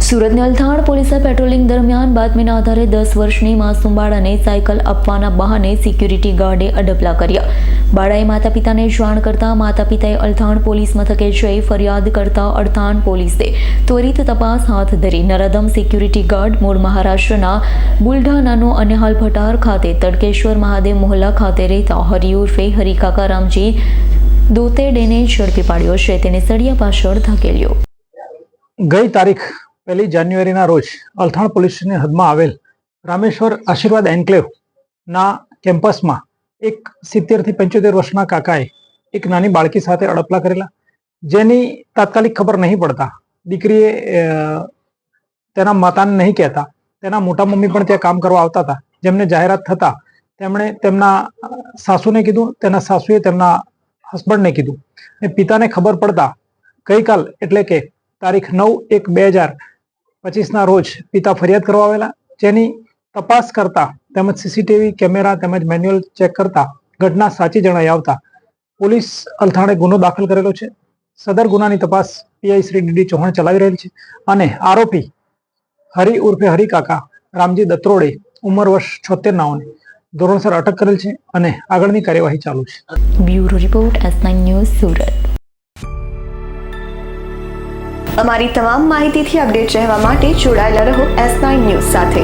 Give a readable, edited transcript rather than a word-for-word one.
સુરતની અલથાણ પોલીસે પેટ્રોલિંગ દરમિયાન બાતમીના આધારે 10 વર્ષની માસૂમ બાળાને સાયકલ આપવાના બહાને સિક્યુરિટી ગાર્ડે અડપલા કર્યા. બાળાએ માતા પિતાને જાણ કરતા માતા પિતાએ અલથાણ પોલીસ મથકે જઈ ફરિયાદ કરતા અલથાણ પોલીસે ત્વરિત તપાસ હાથ ધરી નરાધમ સિક્યુરિટી ગાર્ડ મૂળ મહારાષ્ટ્રના બુલઢાનાનો અને હાલ ભટાર ખાતે તડકેશ્વર મહાદેવ મોહલ્લા ખાતે રહેતા હરિ ઉર્ફે હરિકાકા રામજી દોતેડેને ઝડપી પાડ્યો છે. તેને સળિયા પાછળ ધકેલ્યો. ગઈ તારીખ 1 જાન્યુઆરીના રોજ અલથાણ પોલીસ સ્ટેશનની હદમાં આવેલ રામેશ્વર આશીર્વાદ એન્કલેવના કેમ્પસમાં એક 70 થી 75 વર્ષના કાકાએ એક નાની બાળકી સાથે અડપલા કરેલા, જેની તાત્કાલિક ખબર નહીં પડતા દીકરીએ તેના માતાને નહીં કહેતા તેના મોટા મમ્મી પણ ત્યાં કામ કરવા આવતા હતા, જેમને જાહેરાત થતા તેમણે તેમના સાસુને કીધું, તેના સાસુએ તેમના હસબન્ડને કીધું. પિતાને ખબર પડતા ગઈકાલ એટલે કે તારીખ 9/1/2025ના રોજ પિતા ફરિયાદ કરવા આવેલા, જેની તપાસ કરતા તેમજ સીસીટીવી કેમેરા તેમજ મેન્યુઅલ ચેક કરતા ઘટના સાચી જણાઈ આવતા પોલીસ અલથાણે ગુનો દાખલ કરેલો છે. સદર ગુનાની તપાસ પીઆઈ શ્રી ડીડી ચૌહાણ ચલાવી રહેલ છે અને આરોપી હરિ ઉર્ફે હરિકાકા રામજી દત્રોડે ઉંમર વર્ષ 76 નાઓને ધોરણસર અટક કરેલ છે અને આગળની કાર્યવાહી ચાલુ છે. Bureau report S9 news Surat. અમારી તમામ માહિતીથી અપડેટ રહેવા માટે જોડાયેલા રહો S9 ન્યૂઝ સાથે.